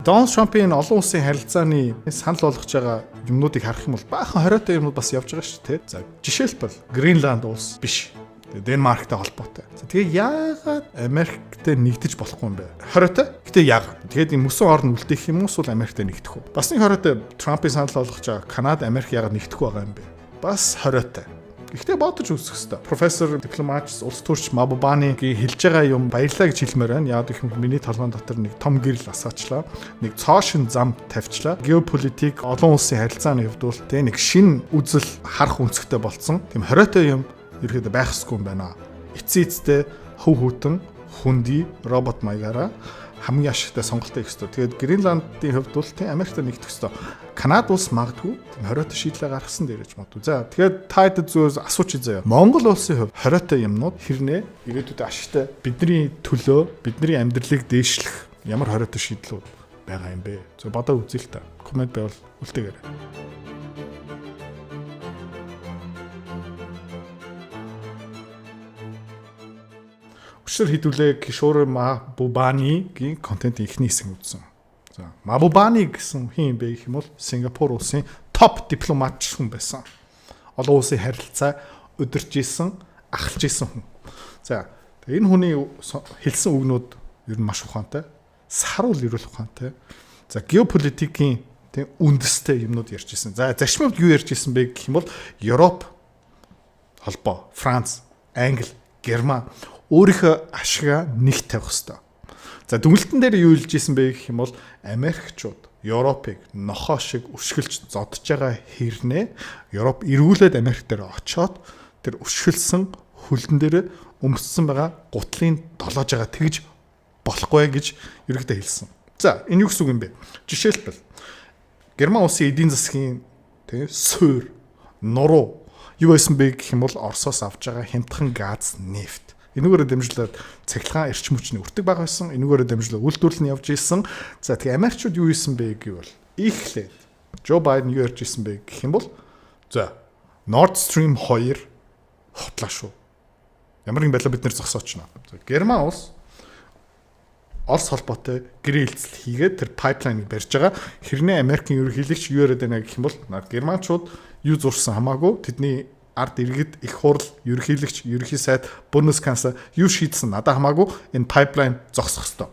Дональд Трампын олон улсын харилцааны санал болгож байгаа юмнуудыг харах юм бол баахан хориотой юмнууд бас явж байгаа шүү дээ. За жишээлбэл Гренланд улс биш. Денмарктай холбоотой. За тэгээ яагаад Америктэй нэгдэж болохгүй юм бэ? Хориотой. Гэтэ яагаад? Тэгээд энэ мөсөн орн үлдээх юм уу эсвэл Америктэй нэгдэх үү? Бас нэг хориотой Трампын санал болгож байгаа Канада, Америк яагаад нэгдэх байгаа юм бэ? Бас хориотой. Гэхдээ бодож үзэх хэрэгтэй. Профессор дипломат улс төрч Мабубанигийн хэлж байгаа юм баярлаа гэж хэлмээр байна. Яагаад гэх юм миний толгойн дотор нэг том гэрэл асаачлаа. Нэг цоошин зам тавьчлаа. Геополитик олон улсын харилцааны хувьд бол тэ нэг шин үзэл харах үнцгтэй болцсон. Тийм хориотой юм ерөөдөө байх ёсгүй юм байна. Эцээцтэй хөв хүтэн хүнди робот маягаараа хамгийн ашигтай сонголтоо хийх ёстой. Тэгээд Гренландын хувьд бол тийм Америктэй нэгдэх ёстой. Канада улс магадгүй хориотой шийдлээ гаргасан дээрэж магадгүй. За тэгээд та хэд зүйлс асуучих заяа. Монгол улсын хувьд хориотой юмнууд хэрнээ ирээдүйд ашигтай бидний төлөө бидний амьдралыг дээшлэх ямар хориотой шийдлүүд байгаа юм бэ? зөв бодоо үзье л та. Комент байвал үлдээгээрэй. Өчигдөр хэдүүлээ Кишоре Мабубанигийн контент ихний хэсэг үзсэн. За Мабубани гэсэн хин бэ гэх юм бол Сингапур улсын топ дипломат хүн байсан. Олон улсын харилцаа удирж исэн, ахалж исэн хүн. За энэ хүний хэлсэн үгнүүд ер нь маш ухаантай, саруул ирүүл ухаантай. За геополитикийн тийм үндэстэй юмнууд ярьж исэн. За зарчмын юу ярьж исэн бэ гэх юм бол Европ холбоо, Франц, Англи, Герман өөрийнхөө ашигаа нэг тавих хэрэгтэй. За дүнэлтэн дээр юу хэлж исэн бэ гэх юм бол Америкчууд Европыг нохоо шиг өшгөлж зодж байгаа хэрнээ Европ эргүүлээд Америк дээр очоод тэр өшгөлсөн хөлдөн дээр өмссөн байгаа гутлын долоож байгаа тэгж болохгүй гэж ерөөдөө хэлсэн. За энэ юу гэсэн үг юм бэ? Жишээлбэл Герман улсын эдийн засгийн тийм суур, нуруу юу байсан бэ гэх юм бол Оросоос авж байгаа хямдхан газ, нефт. Энүүгээрээ дэмжлээд цахилгаан эрчим хүчний өртөг баг байсан. Энүүгээрээ дэмжлээд үйлдвэрлэл нь явж исэн. За тэгээ Америкчууд юу хийсэн бэ гэвэл ихлээд Жо Байден юу ярьж исэн бэ гэх юм бол за Nord Stream 2 хотлаа шүү. Ямар юм байла бид нэр зогсоочно. Герман улс Орос холбоотой гэрээ хэлцэл хийгээд тэр пайплайныг барьж байгаа. Хэрнээ Америкийн ерөнхийлөгч юу яриад байна гэх юм бол Германчууд юу зурсан хамаагүй тэдний ард иргэд их хурл ерөнхийлөгч ерөнхий сайд Бундесканцлер юу шийдсэн надад хамаагүй энэ пайплайн зогсох ёстой.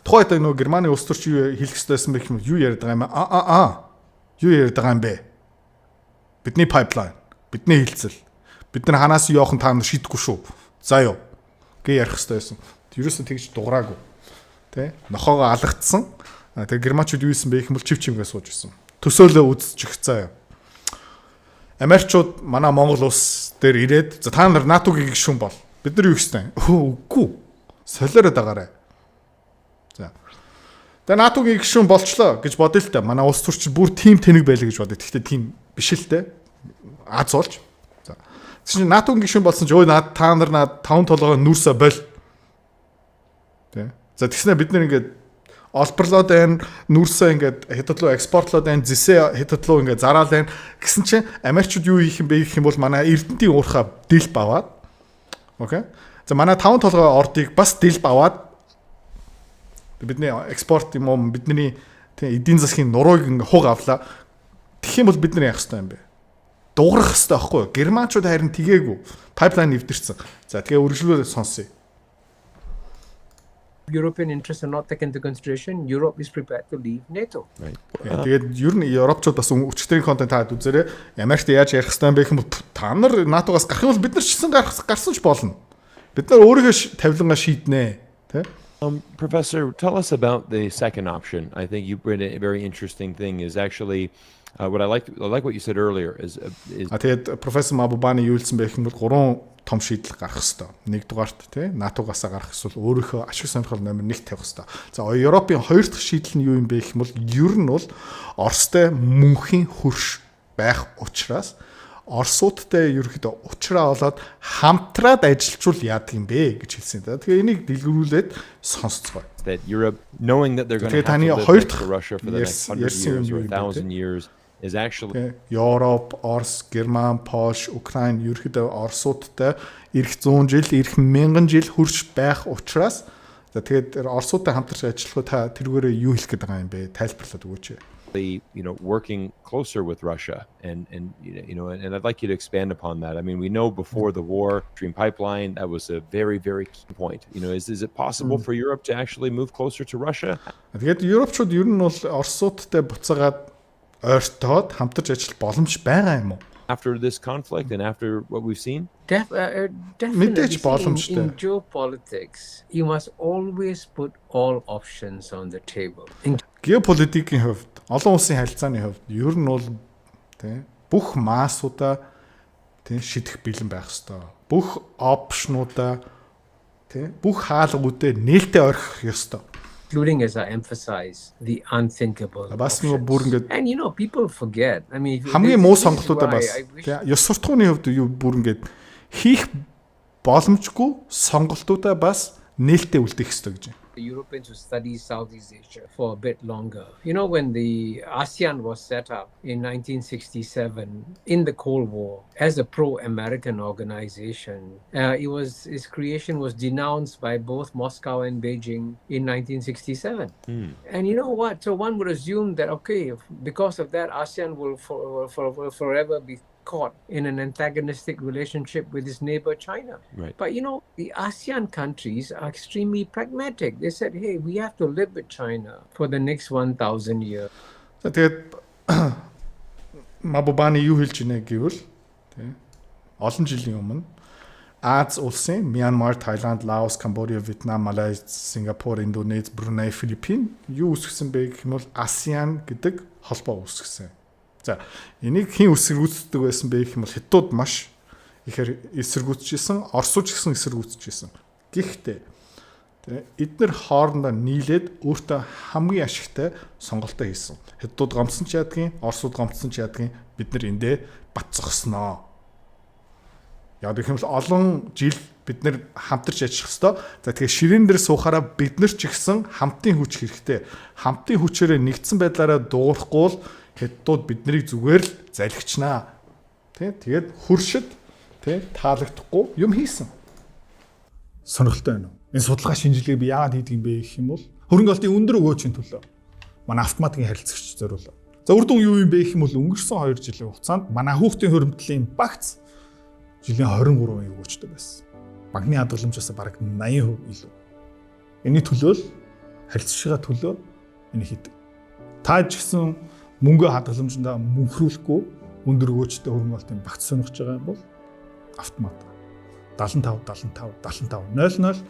Тухайд нөгөө Германы улс төрч юу хэлэх ёстой байсан бэ гэх юм юу яриад байгаа юм юу яриад байгаа юм бэ? Бидний пайплайн, бидний хэлцэл. Бид нар ханаас явах та нар шийдэхгүй шүү. За юу гээ ярих ёстой байсан. Ерөөсөө тэгж дуграагүй. Тэ? Нохоогоо алгацсан. Тэгээ германчууд юу хийсэн бэ гэх юм бол чив чимгээ сууж ирсэн. Төсөөлөө үзчих заа юу. Америкчууд манай Монгол улс дээр ирээд за та нар НАТО-гийн гишүүн бол бид нар юу гэсэн? Үгүй. Солиороод байгаарай. За. Тэгээ НАТО-гийн гишүүн болчлоо гэж бодъё л та. Манай улс төрч бүр тим тэнэг байлаа гэж бодъё. Гэхдээ тим биш л те. Аз болж. За. Тэгсэн чинь НАТО-гийн гишүүн болсон ч өө та нар 5 толгой нүрсэ бол. Тэ. За тэгснэ бид нар ингээд олборлоод байна, нүрсээ ингээд хятад руу экспортлоод байна, зэсээ хятад руу ингээд зараал байна. Гэсэн чинь Америкчууд юу хийх юм бэ гэх юм бол манай Эрдэнтийн уурхаа дил баваад. Окей. За манай 5 толгой ордыг бас дил баваад бидний экспорт юм уу бидний эдийн засгийн нурууг ингээд хуг авлаа. Тэгэх юм бол бид нар яах ёстой юм бэ? Дуурах ёстой байхгүй юу? Германчууд харин тгээгүй. Пайплайн нэвтэрсэн. За тэгээ үргэлжлүүлээд сонсъё. European interests are not taken into consideration, Europe is prepared to leave NATO. Right. Тэгээд ер нь Европчууд бас өчтөрийн контент таад үзээрэй. Америкт яаж ярих хэвээр байх юм бол та нар НАТО-гаас гарах юм бол бид нар ч гэсэн гарсан ч болно. Бид нар өөрийгөө тавилангаа шийднэ, тэ? Professor, tell us about the second option. I think you brought a very interesting thing is actually what I like what you said earlier is тэгээд профессор Мабубани юу хэлсэн бэ гэх юм бол 3 том шийдэл гарах хэрэгтэй. Нэгдүгээрт тий НАТО-гаас гарах эсвэл өөрийнхөө ашиг сонирхол номер 1 тавих хэрэгтэй. За Европын 2 дахь шийдэл нь юу юм бэ гэх юм бол ер нь бол Оростой мөнхийн хөрш байх учраас Оросуудтай ерөөхдөө уулзраа болоод хамтраад ажиллажул яадаг юм бэ гэж хэлсэн. Тэгээ энийг дэлгэрүүлээд сонсцгоо. That Europe knowing that they're going to have to live with Russia for the next 100 years or 1000 years is actually Европ, Орос, Герман, Польш, Украин ерөөхдөө Оросуудтай ирэх 100 жил, ирэх 1000 жил хөрш байх учраас За тэгээд Оросуудтай хамтарч ажиллах та тэрүүгээрээ юу хэлэх гээд байгаа юм бэ? Тайлбарлаад өгөөч. Working closer with Russia, and I'd like you to expand upon that. I mean, we know before the war, Stream Pipeline, that was a very, very key point. Is it possible for Europe to actually move closer to Russia? Тэгээд Европчууд ер нь бол Оросуудтай буцаагаад ойртоод хамтарч ажиллах боломж байгаа юм уу? After this conflict and after what we've seen? Definitely. Мэдээж See, боломжтой. in geopolitics, you must always put all options on the table. Геополитикийн хувьд, олон улсын харилцааны хувьд ер нь бол тий бүх маасуудаа тий шийдэх бэлэн байх ёстой. Бүх опшнуудаа тий бүх хаалгуудыг нээлттэй орхих ёстой. Including, as I emphasize, the unthinkable. Бас нөгөө бүр ингээд And people forget. I mean, хамгийн муу сонголтуудаа бас I wish тий ёс суртахууны хувьд юу бүр ингээд хийх боломжгүй сонголтуудаа бас нээлттэй үлдээх ёстой гэж. the Europeans would study Southeast Asia for a bit longer. When the ASEAN was set up in 1967 in the Cold War as a pro-American organization, its creation was denounced by both Moscow and Beijing in 1967. And you know what? So one would assume that, because of that, ASEAN will forever be caught in an antagonistic relationship with its neighbor China. Right. But the ASEAN countries are extremely pragmatic. They said, hey, we have to live with China for the next 1,000 years. За тэгээд Мабубаны юу хэлж ийнэ гэвэл тий олон жилийн өмнө Аз улсын Мянмар, Таиланд, Лаос, Камбодия, Вьетнам, Малайз, Сингапур, Индонез, Бруней, Филиппин юу үүсгэсэн бэ гэх юм бол ASEAN гэдэг холбоо үүсгэсэн. За энийг хэн эсэргүүцдэг байсан бэ гэх юм бол Хятад маш ихээр эсэргүүцчихсэн, Оросч гэсэн эсэргүүцчихсэн. Гэхдээ эдгээр хоорондоо нийлээд өөртөө хамгийн ашигтай сонголтоо хийсэн. Хятад гомдсон ч яадгийн, Оросууд гомдсон ч яадгийн бид нар эндээ бацсахсноо. Яг гэх юм бол олон жил бид нар хамтарч ажиллах ёстой. За тэгэхээр ширээн дээр суухаараа бид нар ч ихсэн хамтын хүч хэрэгтэй. Хамтын хүчээрээ нэгдсэн байдлаараа дуурахгүй бол Хятадууд биднийг зүгээр л залхичнаа. Тэгээд хуршид таалагдахгүй юм хийсэн. Сонирхолтой байна уу? Энэ судалгаа шинжилгээг би яагаад хийдэг юм бэ гэх юм бол хөрөнгө олтын өндөр өгөөчийн төлөө манай автоматикийн харилцагч зориулаа. За үр дүн юу юм бэ гэх юм бол өнгөрсөн 2 жилийн хугацаанд манай хүүхдийн хөрөмтлийн багц жилийн 23% өгөөчтэй байсан. Банкны хадгаламжаас бараг 80% илүү. Энэний төлөө л харилцагчийн төлөө энэ хийдэг. Та ч гэсэн мөнгө хадгаламжиндаа мөнхрүүлэхгүй өндөр өгөөчтэй хөрөнгө олтын багц сонирхож байгаа юм бол автомат 75 00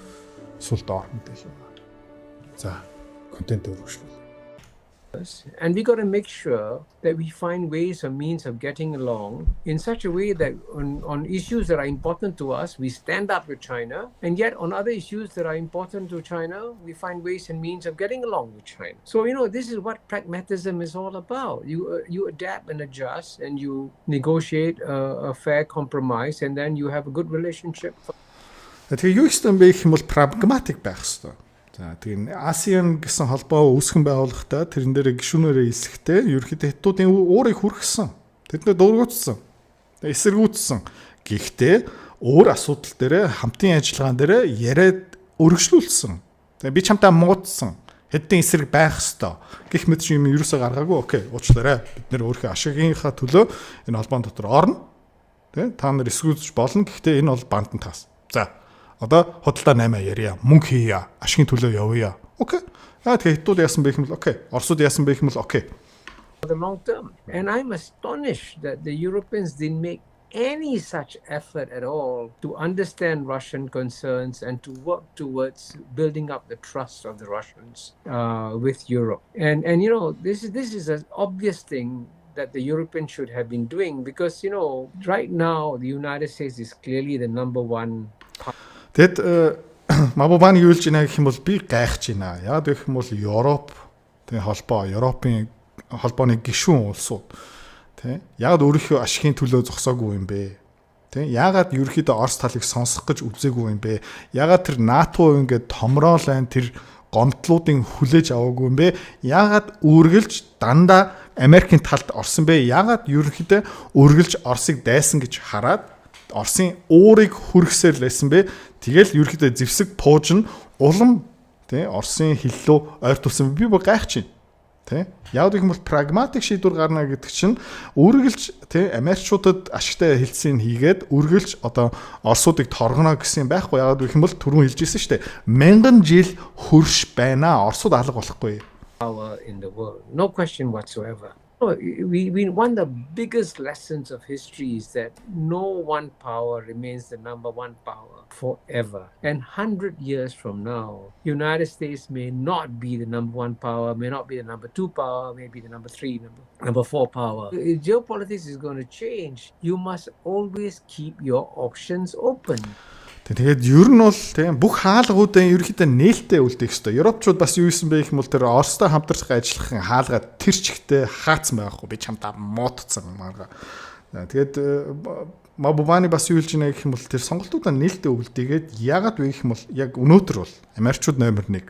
сул доор мэдээлэл байна. За, контент өргөжлөл. And we got to make sure that we find ways or means of getting along in such a way that on issues that are important to us, we stand up with China, and yet on other issues that are important to China, we find ways and means of getting along with China. So, this is what pragmatism is all about. You adapt and adjust, and you negotiate a fair compromise, and then you have a good relationship. Тэгээ юу гэсэн бэ гэх юм бол прагматик байх хэрэгтэй. За тэгээ ASEAN гэсэн холбоо үүсгэн байгуулахдаа тэрэн дээр гишүүнээрээ хэлэхдээ ерөнхийдөө Хятадын өөрийг хүргэсэн. Тэднээ дургуутсан. Эсэргүүцсэн. Гэхдээ өөр асуудал дээр хамтын ажиллагаан дээр яриад өргөжлүүлсэн. Тэгээ би чамтай муудсан. Хятадын эсрэг байх ёстой. Гэх мэт юм ерөөсөө гаргаагүй. Окей, уучлаарай. Бид нэр өөрийнхөө ашигынхаа төлөө энэ холбоон дотор орно. Тэ та нар эсэргүүцэж болно. Гэхдээ энэ бол бандан таас. За одоо худалдаа 8 ярья, мөнгө хийя, ашигын төлөө явъя. Окей. Тэгэхээр Хятад яасан бэ юм бол окей. Оросууд яасан бэ юм бол окей. For the long term. And I'm astonished that the Europeans didn't make any such effort at all to understand Russian concerns and to work towards building up the trust of the Russians with Europe. And this is an obvious thing that the Europeans should have been doing because right now the United States is clearly the number one. Тэгэд Мабубаны юу хэлж байна гэх юм бол би гайхаж байна. Яг гэх юм бол Европ Европын холбооны гишүүн улсууд яагаад өөрийнхөө ашигын төлөө зогсоогүй юм бэ? Яагаад ерөөхдөө Орос талыг сонсох гэж үзээгүй юм бэ? Яагаад тэр НАТО ингээд томроолайн тэр гомдлуудын хүлээж аваагүй юм бэ? Яагаад үргэлж дандаа Америкийн талд орсон бэ? Яагаад ерөөхдөө үргэлж Оросыг дайсан гэж хараад Оросын уурыг хүргэсээр лсэн бэ? Тэгэл ерөөхдөө зэвсэг пуужна улам Тэ Оросын хиллөө ойртуулсан би гайхаж байна. Тэ яг гэх юм бол прагматик шийдвэр гарна гэдэг чинь үргэлж тэ Америкчуудад ашигтай хэлцийг хийгээд үргэлж одоо Оросуудыг торгоно гэсэн юм байхгүй. Яг гэх юм бол түрүүн хэлжсэн шүү дээ. 1000 жил хөрш байна. Оросууд алга болохгүй. Power in the world, no question whatsoever. One of the biggest lessons of history is that no one power remains the number one power forever. And 100 years from now, United States may not be the number one power, may not be the number two power, maybe the number three, number four power. If geopolitics is going to change, you must always keep your options open. Тэгээд ер нь бол тийм бүх хаалгуудаа ерөөхдөө нээлттэй үлдээх ёстой. Европчууд бас юу хийсэн бэ гэх юм бол тэр Оростой хамтарч ажиллах хаалгаа тэр чигтээ хаацсан байхгүй. Би чамдаа муудцсан марга. Тэгээд Мабубани бас юу хэлж байна гэх юм бол тэр сонголтуудаа нээлттэй үлдээгээд яагаад вэ гэх юм бол яг өнөөдөр бол Америкчууд номер 1.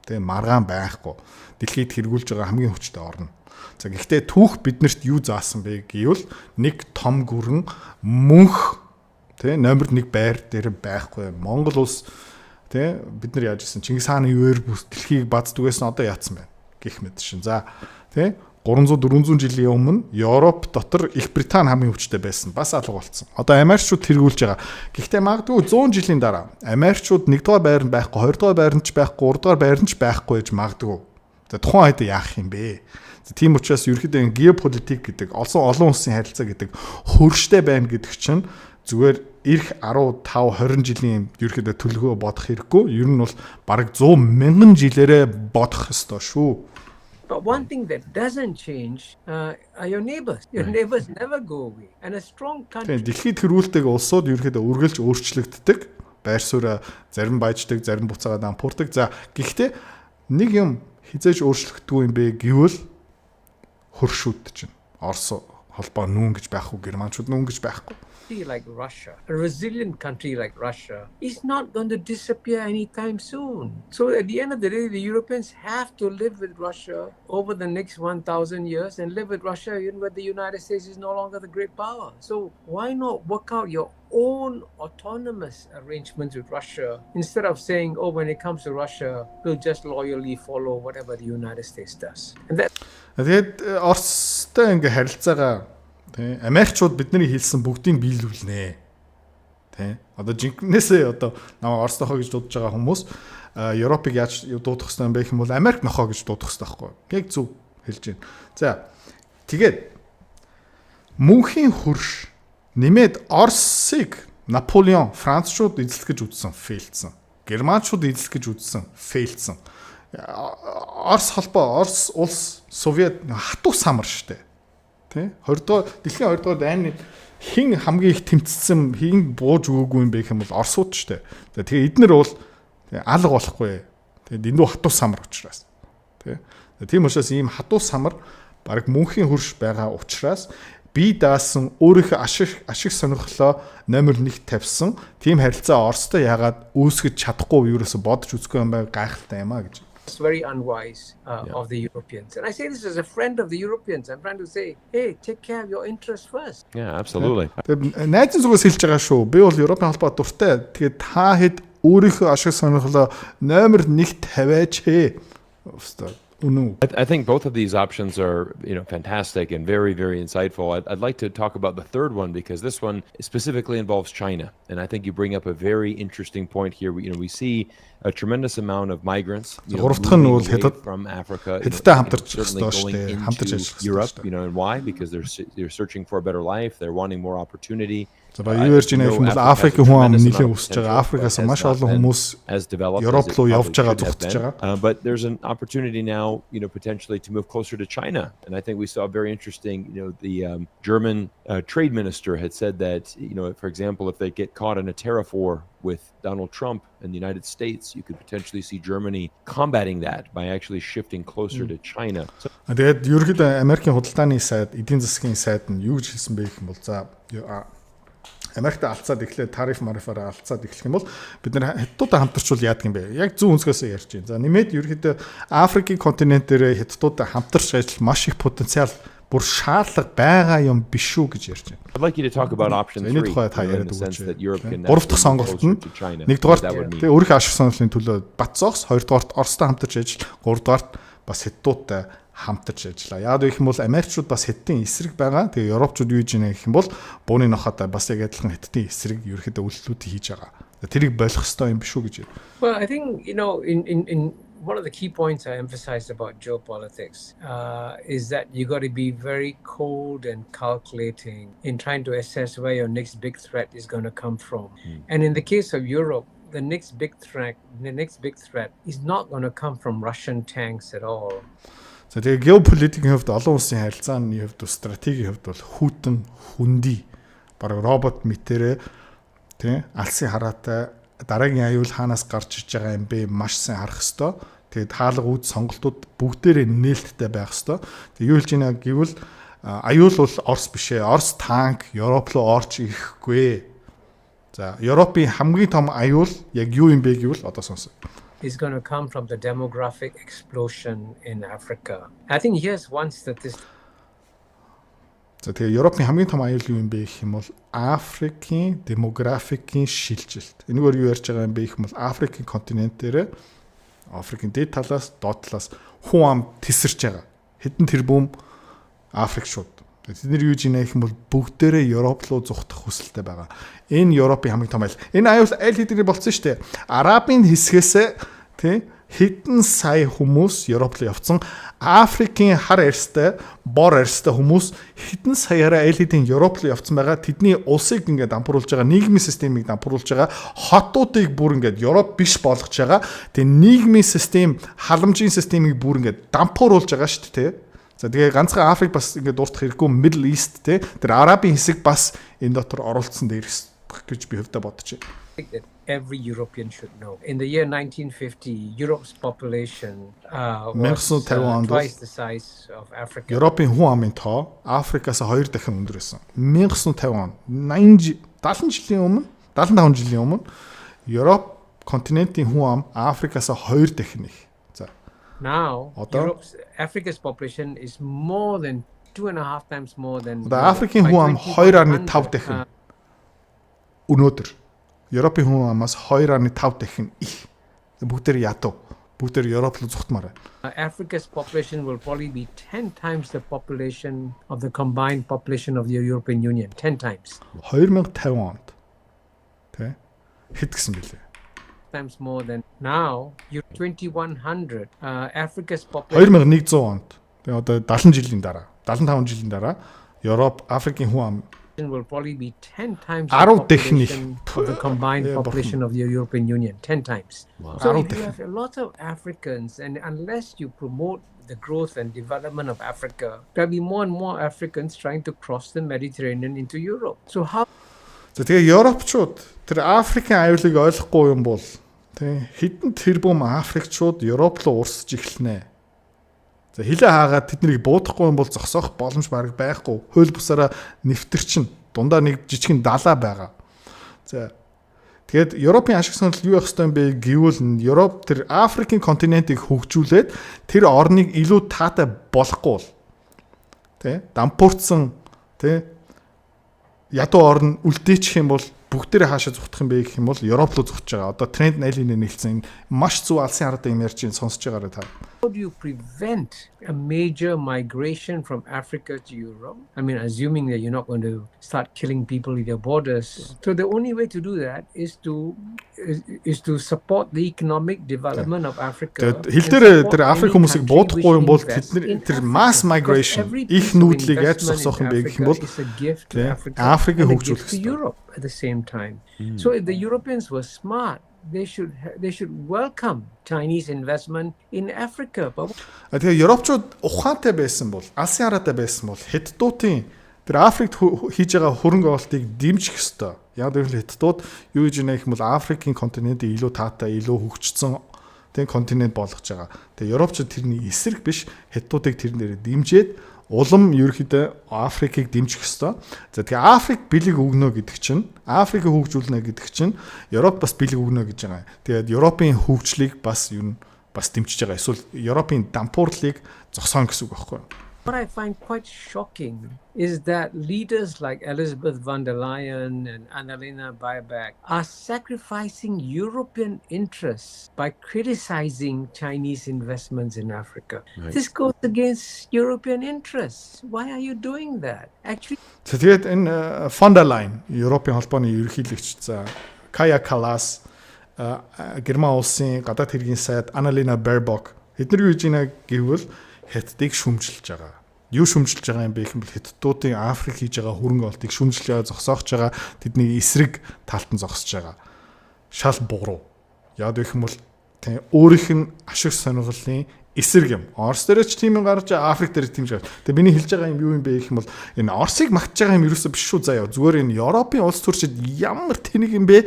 Тийм маргаан байхгүй. Дэлхийд хэрэгүүлж байгаа хамгийн хүчтэй орно. За гэхдээ түүх биднэрт юу заасан бэ гэвэл нэг том гүрэн мөнх тэ номер 1 байр дээр байхгүй. Монгол улс тэ бид нар яаж исэн Чингис хааны үеэр дэлхийг баздгүйсэн одоо яатсан байна гэх мэт шин. За тэ 300 400 жилийн өмнө Европ дотор Их Британи хамгийн хүчтэй байсан. Бас алга болсон. Одоо Америкчууд тэргүүлж байгаа. Гэхдээ магадгүй 100 жилийн дараа Америкчууд 1-р байр нь байхгүй, 2-р байр нь ч байхгүй, 3-р байр нь ч байхгүй гэж магадгүй. За тухайн үед яах юм бэ? Тийм учраас ерөөхдөө геополитик гэдэг олон улсын харилцаа гэдэг хөрштэй байна гэдэг чинь зүгээр ирэх 15 20 жилийн ерөөхдөө төлгөө бодох хэрэггүй. Ер нь бол бараг 100,000 жилээрээ бодох ёстой шүү. But one thing that doesn't change are your neighbors. Your neighbors never go away. And a strong country. Дэлхийд хэрүүлдэг улсууд ерөөхдөө үргэлж өөрчлөгддөг. Байр суурь зарим баяждаг, зарим буцаагаа дампуурдаг. За гэхдээ нэг юм хизээж өөрчлөгддгүй юм бэ гэвэл хөршүүд чинь Орос холбоо нүүн гэж байхгүй, Германчууд нүүн гэж байхгүй. Like Russia, a resilient country like Russia, is not going to disappear anytime soon. So at the end of the day, the Europeans have to live with Russia over the next 1,000 years and live with Russia even when the United States is no longer the great power. So why not work out your own autonomous arrangements with Russia instead of saying, oh, when it comes to Russia, we'll just loyally follow whatever the United States does. And that. Тэгээд Оростой ингээ харилцаагаа тэ Америкчууд бидний хэлсэн бүгдийг биелүүлнэ. Тэ одоо жинкнээсээ одоо намайг Орос нохоо гэж дуудаж байгаа хүмүүс Европыг яаж дуудах хэрэгтэй юм бэ гэх юм бол Америк нохоо гэж дуудах хэрэгтэй байхгүй. Яг зөв хэлж байна. За тэгээд мөнхийн хөрш нэмээд Оросыг Наполеон Францчууд эзлэх гэж үзсэн, фейлдсэн. Германчууд эзлэх гэж үзсэн, фейлдсэн. Орос холбоо, Орос улс Совет хатуу самар штэ. Тэ 20-р дэлхийн 2-р дайны хин хамгийн их тэмцсэн хин бууж өгөөгүй юм бэ гэх юм бол Оросууд ч тэ. Тэгээ эднэр бол алга болохгүй. Тэгээд эндүү хатуу самар учраас. Тэ. Тийм учраас ийм хатуу самар баг мөнхийн хөрш байгаа учраас би даасан өөрийнхөө ашиг сонирхлоо номер 1 тавьсан. Тийм харилцаа Оростой яагаад үүсгэж чадахгүй юу ерөөсө бодож үзэхгүй юм бай гайхалтай юм а гэж. It's very unwise of the Europeans. And I say this as a friend of the Europeans. I'm trying to say, hey, take care of your interests first. Yeah, absolutely. Найзын зүгээс хэлж байгаа шүү. Би бол Европын холбоо дуртай. Тэгээд та хэд өөрийнхөө ашиг сонирхлоо номер 1 тавиач ээ. I think both of these options are, fantastic and very, very insightful. I'd like to talk about the third one because this one specifically involves China, and I think you bring up a very interesting point here. We see a tremendous amount of migrants from Africa, certainly going into Europe. And why? Because they're searching for a better life. They're wanting more opportunity. За юу ярьж байгаа юм бол Африкийн хүн ам нэлээд өсөж байгаа. Африкаас маш олон хүмүүс Европ руу явж байгаа, зүгтж байгаа. But there's an opportunity now, potentially to move closer to China. And I think we saw very interesting, the German trade minister had said that, for example, if they get caught in a tariff war with Donald Trump and the United States, you could potentially see Germany combating that by actually shifting closer to China. Тэгээд ерөнхийдөө Америкийн худалдааны сайд, эдийн засгийн сайд нь юу гэж хэлсэн бэ гэх юм бол за Америкт алцаад эхлээд тарифаараа алцаад эхлэх юм бол бид нар хятадуудаа хамтарчвал яадаг юм бэ? Яг зүүн өнцгөөсөө ярьж байна. За нэмээд ерөнхийдөө Африкийн континент дээр хятадуудаа хамтарч ажиллах маш их потенциал бүр шаардлага байгаа юм биш үү гэж ярьж байна. I'd like you to talk about option 3 Эний тухай та in яриад the sense that Europe can өгөөч. 3 дахь actually сонголт move нь closer to China. нэгдүгээр That would mean. тэгээ өөрийнхөө ашиг сонирхлын төлөө Бат зогс, хоёрдугаарт Оростой хамтарч ажил, гуравдугаарт бас Хятадтай хамтарч ажиллаа. Яг гэх юм бол Америкчууд бас Хятадын эсрэг байгаа. Тэгээ Европчууд юу хийж байна гэх юм бол бууны нохотой бас яг адилхан Хятадын эсрэг ерөөхдөө үйлчлүүдийг хийж байгаа. Тэрийг болох ёстой юм биш үү гэж. Well, I think, in one of the key points I emphasized about geopolitics is that you got to be very cold and calculating in trying to assess where your next big threat is going to come from. And in the case of Europe, the next big threat is not going to come from Russian tanks at all. За тэгээ геополитикийн хувьд олон улсын харилцааны хувьд стратегийн хувьд бол хүйтэн хүндий бараг робот мэтэрэ тий алсын хараатай дараагийн аюул хаанаас гарч иж байгаа юм бэ маш сайн харах хэвээр. Тэгээд хаалга үүд сонголтууд бүгдээрээ нээлттэй байх хэвээр. Тэг юу хэлж байна гэвэл аюул бол Орос биш ээ. Орос танк Европ руу орж ирэхгүй. За Европын хамгийн том аюул яг юу юм бэ гэвэл одоо сонсоо. Is going to come from the demographic explosion in Africa. I think here's one statistic. За тэгээ Европын хамгийн том аюул юу юм бэ гэх юм бол Африкийн демографикийн шилжилт. Энэгээр юу ярьж байгаа юм бэ гэх юм бол Африкийн континент дээр Африкийн дээд талаас доод талаас хүн ам тесэрч байгаа. Хэдэн тэрбум Африкчууд. Тэдний юу жинэ гэх юм бол бүгдээрээ Европ руу зүхтах хүсэлтэй байгаа. Энэ Европын хамгийн том аюул. Энэ аюул аль хэдийн болсон шүү дээ. Арабын хэсгээс тий хэдэн сая хүмүүс Европ руу явцсан. Африкийн хар арьстай, бор арьстай хүмүүс хэдэн саяараа аль хэдийн Европ руу явцсан байгаа. Тэдний улсыг ингээд дампууруулж байгаа, нийгмийн системийг дампууруулж байгаа, хотуудыг бүр ингээд Европ биш болгож байгаа. Тэгээ нийгмийн систем, халамжийн системийг бүр ингээд дампууруулж байгаа шүү дээ. За тэгээ ганцхан Африк бас ингээд дуурах хэрэггүй Middle East те тэр Арабын хэсэг бас энэ дотор оролцсон дээр гэж би хөвдө бодож байна. That every European should know. In the year 1950, Europe's population was twice the size of Africa. Европын хүн амын тоо Африкаас 2 дахин өндөр байсан. 1950 он 70 жилийн өмнө 75 жилийн өмнө Европ континентийн хүн ам Африкаас 2 дахин их. За. Now, Africa's population is more than 2.5 times more than. Африкийн хүн ам 2.5 дахин өнөөдөр Европын хүн амаас 2.5 дахин их. Бүгдээр ядуу. Бүгдээр Европ руу зүхтмаар байна. Africa's population will probably be 10 times the population of the combined population of the European Union. 10 times. 2050 онд. Тэ? Хэд гэсэн бэлээ? Times more than now. 2100. Africa's population 2100 онд. Тэгээ одоо 70 жилийн дараа, 75 жилийн дараа Европ, Африкийн хүн ам will probably be 10 times the population of the combined population of the European Union. 10 times. Wow. So if you have a lot of Africans, and unless you promote the growth and development of Africa, there'll be more and more Africans trying to cross the Mediterranean into Europe. So how? За тэгээ Европчууд тэр Африкийн аюулыг ойлгохгүй юм бол тий хэдэн тэрбум Африкчууд Европ руу урсж эхэлнэ. За хилээ хаагаад тэднийг буудахгүй юм бол зогсоох боломж бараг байхгүй. Хууль бусаараа нэвтэрчин дундаа нэг жижигэн далаа байгаа. За тэгээд Европын ашиг сонирхол юу байх ёстой юм бэ гэвэл Европ тэр Африкийн континентыг хөгжүүлээд тэр орныг илүү таатай болохгүй бол тий дампуурцсан тий ядуу орн үлдээчих юм бол бүгдээрээ хаашаа зүхтах юм бэ гэх юм бол Европ руу зүхэж байгаа. Одоо тренд найлын нэлсэн маш зөв алсын хараатай юм ярьж сонсож байгаарай та. How do you prevent a major migration from Africa to Europe? I mean, assuming that you're not going to start killing people at your borders. So the only way to do that is to support the economic development of Africa. Хэлдэр тэр Африк хүмүүсийг буудахгүй юм бол тэдний тэр mass migration их нүүдлийг яаж зогсоох юм бэ гэх юм бол Африкийг хөгжүүлэх Europe at the same time. So if the Europeans were smart, they should welcome Chinese investment in Africa. Тэгээ Европчууд ухаантай байсан бол, алсын хараатай байсан бол Хятадуудын тэр Африкт хийж байгаа хөрөнгө оруулалтыг дэмжих ёстой. Яг гэвэл Хятадууд юу гэж нэх юм бол Африкийн континентийг илүү таатай, илүү хөгжсөн тэг континент болгож байгаа. Тэгээ Европчууд тэрний эсрэг биш, Хятадуудыг тэрнээр дэмжиж улам ерөөхдөө Африкийг дэмжих ёстой. За тэгээ Африк бэлэг өгнө гэдэг чинь, Африкийг хөгжүүлнэ гэдэг чинь Европ бас бэлэг өгнө гэж байгаа. Тэгээд Европын хөгжлийг бас юу нь бас дэмжиж байгаа. Эсвэл Европын дампуурлыг зогсооно гэсэн үг байхгүй юу? What I find quite shocking is that leaders like Elizabeth von der Leyen and Annalena Baerbock are sacrificing European interests by criticizing Chinese investments in Africa. Right. This goes against European interests. Why are you doing that? Actually, Тэгээд энэ von der Leyen Европын холбооны ерөнхийлөгч за Kaja Kallas Герман улсын гадаад хэргийн сайд Annalena Baerbock эдгээр юу гэж ийна гэвэл Хятадыг шүмжилж байгаа. Юу шүмжилж байгаа юм бэ гэвэл Хятадуудын Африк хийж байгаа хөрөнгө олтыг шүмжилж байгаа, зогсоож байгаа, тэдний эсрэг талд нь зогсож байгаа. Шал буруу. Яг гэх юм бол тийм өөрийнх нь ашиг сонирхлын эсрэг юм. Орос дээр ч тийм юм гарч Африк дээр тийм шиг. Тэгээ миний хэлж байгаа юм юу юм бэ гэх юм бол энэ Оросыг магтж байгаа юм ерөөсөө биш шүү заяа. Зүгээр энэ Европын улс төрчид ямар тэнэг юм бэ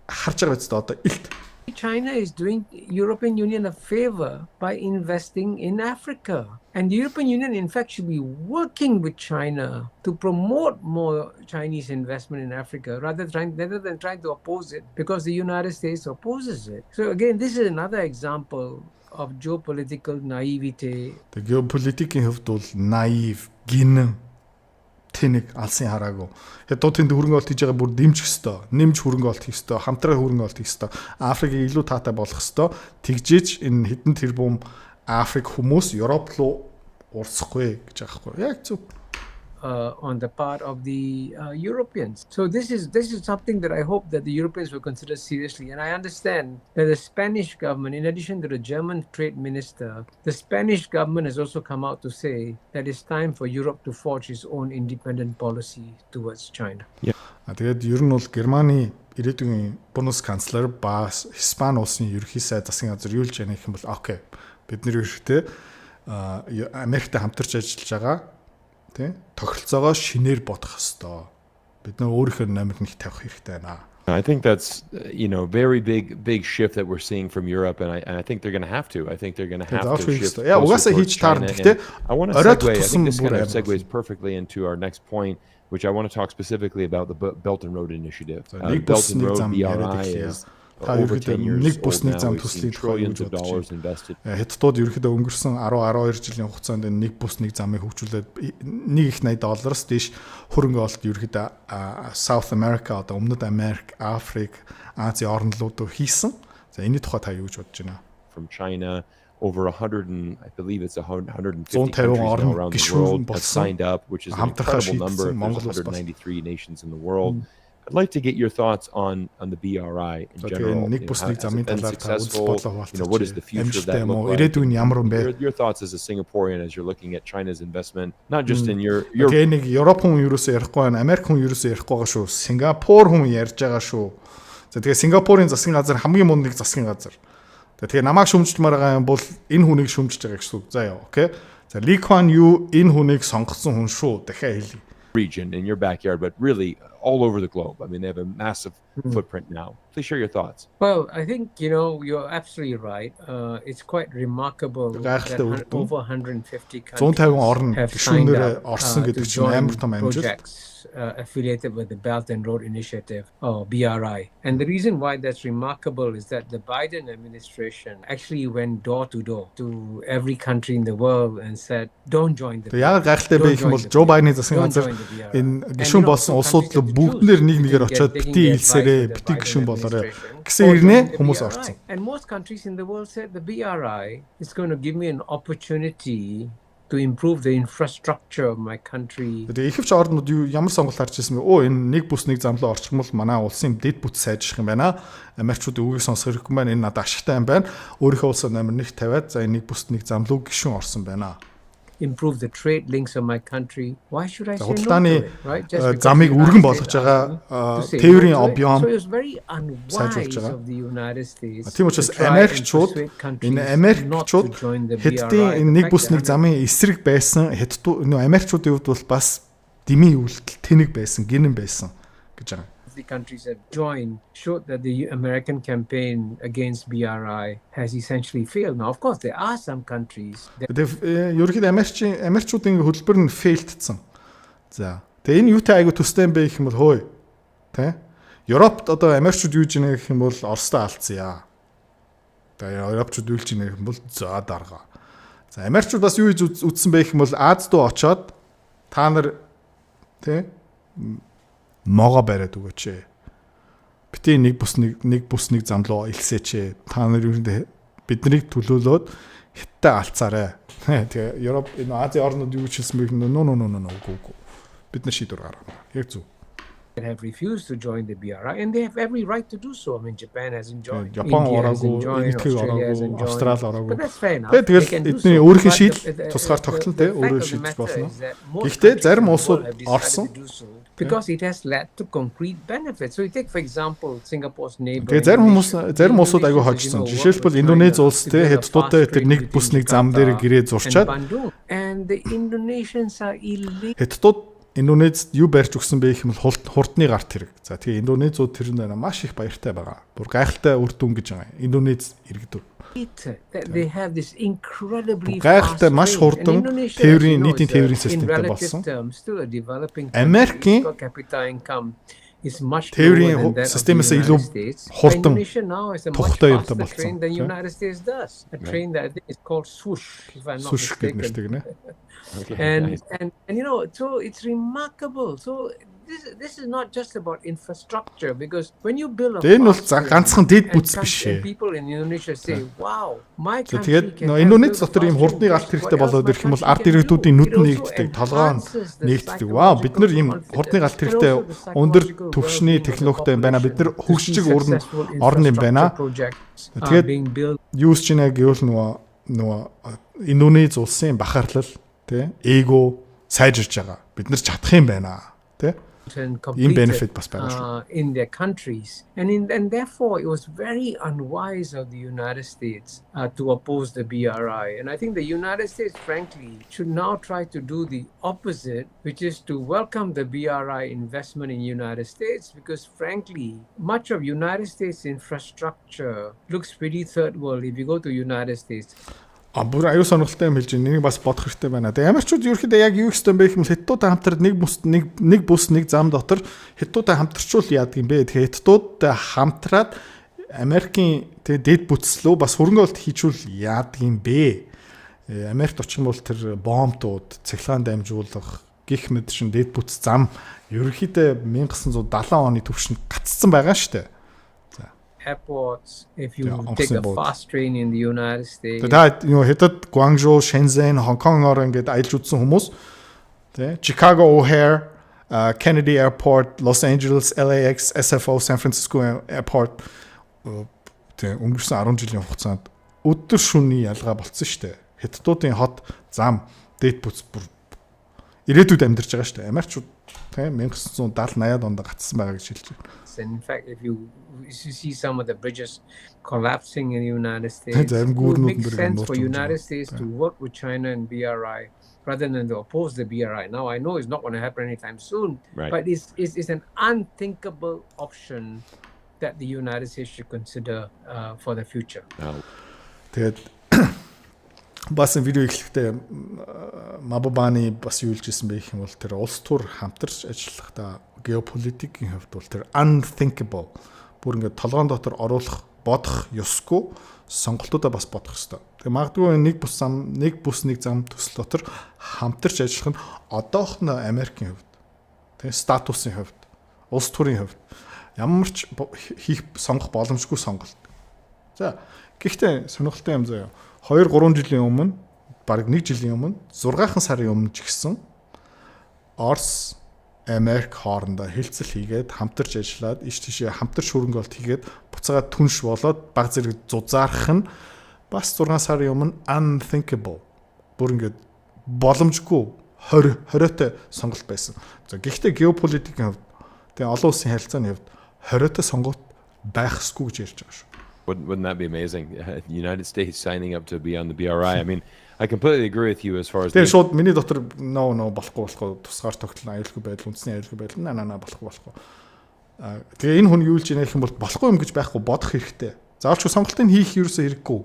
харж байгаа биз дээ одоо илт. China is doing European Union a favor by investing in Africa. And the European Union, in fact, should be working with China to promote more Chinese investment in Africa rather than trying to oppose it, because the United States opposes it. So again, this is another example of geopolitical naivete. The geopolitics хувьд бол наив, гинэн тэнэг алсын хараагүй. Хятадын хөрөнгө олт хийж байгаа бүр дэмжих ёстой. Нэмж хөрөнгө олт хийх ёстой. Хамтран хөрөнгө олт хийх ёстой. Африкийг илүү таатай болгох ёстой. Тэгжээч энэ хэдэн тэрбум Африк хүмүүс Европ руу урсахгүй гэж байгаа хгүй. Яг зөв. On the part of the Europeans. So this is something that I hope that the Europeans will consider seriously. And I understand that the Spanish government, in addition to the German trade minister, the Spanish government has also come out to say that it's time for Europe to forge its own independent policy towards China. Тэгээд ер нь бол Германы ирээдүйн Бундесканцлер ба Испани улсын ерөнхий сайд засгийн газар юу л жаах юм бол окей. Бид нэр ерөнхийдөө Америктэй хамтарч ажиллаж байгаа тий тохиролцоогоо шинээр бодох ёстой. Бид нөө өөрийнхөө номер нэг тавих хэрэгтэй байна. I think that's very big shift that we're seeing from Europe, and I think they're going to have to. I think they're going to have to shift. Yeah, угаасаа хийж таарна гэхдээ I want to segue. I think this kind of segues perfectly into our next point, which I want to talk specifically about the Belt and Road Initiative. Belt and Road BRI is over 10 years old now. We've seen trillions of dollars invested. Хятадууд ерөнхийдөө өнгөрсөн 10-12 жилийн хугацаанд энэ нэг бус нэг замыг хөгжүүлээд $1.80 дээш хөрөнгө олт ерөнхийдөө South America одоо Өмнөд Америк, Африк, Ази орнолууд хийсэн. За энэний тухай та юу гэж бодож байна? From China, over 100 and I believe it's 150 countries now around the world have signed up, which is an incredible number. There's 193 nations in the world. I'd like to get your thoughts on the BRI in general. Successful, what is the future of that look like? Your thoughts as a Singaporean as you're looking at China's investment, not just in your нэг Европ хүн юусоо ярихгүй байна, Америк хүн юусоо ярихгүй байгаа шүү. Сингапур хүн ярьж байгаа шүү. За тэгээ Сингапурын засгийн газар хамгийн мундаг засгийн газар. Тэгээ намайг шүмжлэмээр байгаа юм бол энэ хүнийг шүмжиж байгаа гэсэн үг. За яа, окей. За Ли Куан Ю энэ хүнийг сонгосон хүн шүү. Дахиад хэлье. Region in your backyard, but really all over the globe. I mean, they have a massive footprint now. Please share your thoughts. Well, I think, you're absolutely right. It's quite remarkable that over 150 countries have signed up to join projects affiliated with the Belt and Road Initiative, or BRI. And the reason why that's remarkable is that the Biden administration actually went door to door to every country in the world and said, don't join the BRI. Яг гайхалтай байх юм бол Жо Байдны засгийн газар энэ гишүүн болсон улсууд бүгднэр нэг очиод бити хэлсээрээ бити гишүүн болоорой гэсэн ирнэ хүмүүс орсон. And most countries in the world said the BRI is going to give me an opportunity to improve the infrastructure of my country. Тэгээ ихэвч орнууд ямар сонголт харж ирсэн бэ? Энэ нэг бус нэг зам руу орчихмол манай улсын дэд бүт сайжрах юм байна. Америкчууд үгийг сонсох хэрэггүй байна. Энэ надад ашигтай юм байна. Өөрийнхөө улсаа номер 1 тавиад за нэг бус нэг зам руу гишүүн орсон байна. Improve the trade links of my country. Why should I say no to it, right? Замыг өргөн болгож байгаа тээврийн объем. So it's very unwise of the United States. Тийм учраас Америкчууд энэ Америкчууд Хятадын энэ нэг бус нэг замын эсрэг байсан Хятад Америкчуудын хувьд бол бас дэмий үйлдэл тэнэг байсан, гинэн байсан гэж байгаа. The countries have joined showed that the American campaign against BRI has essentially failed. Now, of course, there are some countries that ерөнхийдөө Америкчуудын хөтөлбөр нь фейлдсэн. За. Тэгээ энэ юутай айгу төстэй юм бэ гэх юм бол хөөе. Тэ? Европт одоо Америкчууд юу гэж нэ гэх юм бол Оростой алдсан яа. Тэгээ Европчууд юу гэж нэ гэх юм бол за дарга. За Америкчууд бас юу үзсэн бэ гэх юм бол Аз руу очоод та нар тий могоо бариад өгөөч. Бити нэг бус нэг зам руу илсээч. Та нар юу биднийг төлөөлөөд хятад алцаарай. Тэгээ Европ энэ Азийн орнууд юу ч хэлсэн бэ? Үгүй. Бид нар шийдвэр гаргана. Яг зөв. Have refused to join the BRI, and they have every right to do so. I mean, Japan hasn't joined, Japan India hasn't ороогүй, joined, Энэтхэг Australia hasn't ороогүй, joined. Австрали ороогүй. But that's fair enough. Тэгэл They can do эдний so. өөрхийн But шийдэл the тусгаар тогтол те fact өөрөө of the шийдэж matter болно. is that most Гэхдээ countries зарим in the улсууд world have decided орсон. to do so because it has led to concrete benefits. So you take for example Singapore's neighbor. Тэгээ зарим улсууд аягүй хожсон. Жишээлбэл Индонез улс те хэдтуудтай тэр нэг бус нэг зам дээр гэрээ зурчаад and the Indonesians are illegal. хэдтууд Индонезд юу барьж өгсөн бэ гэх юм бол хурдны гарт хэрэг. За тэгээ Индонезууд тэр нэр маш их баяртай байгаа. Бүр гайхалтай үр дүн гэж байгаа. Индонез иргэдэг. They have this incredibly Гайхалтай маш хурдан тээврийн нийтийн тээврийн системтэй болсон. Америкийн тээврийн системээс илүү хурдан тухтай юмтай болсон. Swoosh гэдэг нэртэй гинэ. And you know, so it's remarkable. So this is not just about infrastructure because when you build a Энэ бол ганцхан дэд бүтц биш ээ. People in Indonesia say, wow, my country Тэгээд Индонез дотор ийм хурдны галт хэрэгтэй болоод ирэх юм бол ард иргэдүүдийн нүд нэгддэг, толгоо нэгддэг. Вау, бид нар ийм хурдны галт хэрэгтэй өндөр түвшний технологитой байна. Бид нар хөгжиж орн юм байна. Тэгээд юу ч нэ гэвэл нөгөө Индонез улсын бахархал тий эго сайжирч байгаа. Бид нар чадах юм байна тий ийм benefit бас байгаа шүү. In their countries and therefore it was very unwise of the United States to oppose the BRI, and I think the United States frankly should now try to do the opposite, which is to welcome the BRI investment in United States because frankly much of United States infrastructure looks pretty third world if you go to United States. Бүр аюу сонирхолтой юм хэлж байна. Энийг бас бодох хэрэгтэй байна. Тэгээ Америкчууд ерөөхдөө яг юу гэсэн бэ гэвэл хэдтуудаа хамтраад нэг бус нэг зам дотор хэдтуудаа хамтарчул яадаг юм бэ? Тэгээ хэдтуудаа хамтраад Америкийн тэгээ дэд бүтслөө бас хөрөнгө оолт хийчүүл яадаг юм бэ? Америкт очих юм бол тэр бомбтууд, цахилгаан дамжуулах гих мэд шин дэд бүтс зам ерөөхдөө 1970 оны түвшинд гацсан байгаа шүү дээ. Airports, if you take a fast train in the United States. Тэгээд хэдэд Guangzhou, Shenzhen, Hong Kong-оор ингээд аялж үзсэн хүмүүс тий Chicago O'Hare, Kennedy Airport, Los Angeles, LAX, SFO, San Francisco Airport тий өнгөрсөн 10 жилийн хугацаанд өдөр шөнийн ялгаа болцсон шүү дээ. Хэдтуудын хот зам дэд бүтс бүр ирээдүйд амьдарч байгаа шүү дээ. Америкчууд тий 1970 80-аад онд гацсан байгаа гэж хэлж байна. In fact, if you see some of the bridges collapsing in the United States, it would make sense for United States to work with China and BRI rather than to oppose the BRI. Now, I know it's not going to happen anytime soon, but it's an unthinkable option that the United States should consider for the future. Тэгээд бас видео ихлэхдээ Мабабаны бас юу хэлж ирсэн бэ гэх юм бол тэр улс төр хамтарч ажиллахдаа геополитикийн хувьд бол тэр unthinkable бүр ингээд толгоон дотор оруулах бодох ёсгүй сонголтуудаа бас бодох ёстой. Тэгээ магадгүй нэг бус нэг зам төсөл дотор хамтарч ажиллах нь одоохно Америкийн хувьд тэгээ статусын хувьд улс төрийн хувьд ямар ч хийх сонгох боломжгүй сонголт. За гэхдээ сонирхолтой юм заяа. 2-3 жилийн өмнө, бараг 1 жилийн өмнө, 6 сарын өмнө ч гэсэн Орос, Америк хоорондоо хэлцэл хийгээд хамтарч ажиллаад иш тийшээ хамтарч хөрөнгө оолт хийгээд буцаагаад түнш болоод баг зэрэг зузаарах нь бас 6 сарын өмнө unthinkable. Бүр ингээд боломжгүй хориотой сонголт байсан. За гэхдээ геополитикийн хувьд тэгээ олон улсын харилцааны хувьд хориотой сонголт байх ёсгүй гэж ярьж байгаа шүү. Wouldn't that be amazing? The United States signing up to be on the BRI. I mean, I completely agree with you as far as. Тэгээ шууд миний дотор болохгүй тусгаар тогтлон аюулгүй байдал, үндэсний аюулгүй байдал болохгүй. Тэгээ энэ хүн юу хэлж яах юм бол болохгүй юм гэж байхгүй бодох хэрэгтэй. Заавалчгүй сонголтыг хийх ерөөсөө хэрэггүй.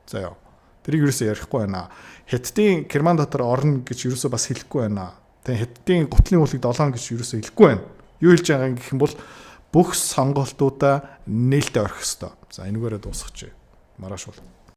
За яа. Тэрийг ерөөсөө ярихгүй байна. Хэдтийн Герман дотор орно гэж ерөөсөө бас хэлэхгүй байна. Тэгээ хэдтийн гутлын үүлийг 7 гэж ерөөсөө хэлэхгүй байна. Юу хэлж байгаа юм гэх юм бол бүх сонголтуудаа нээлттэй орох ёстой. За энэгээрээ дуусгач. Маргааш бол.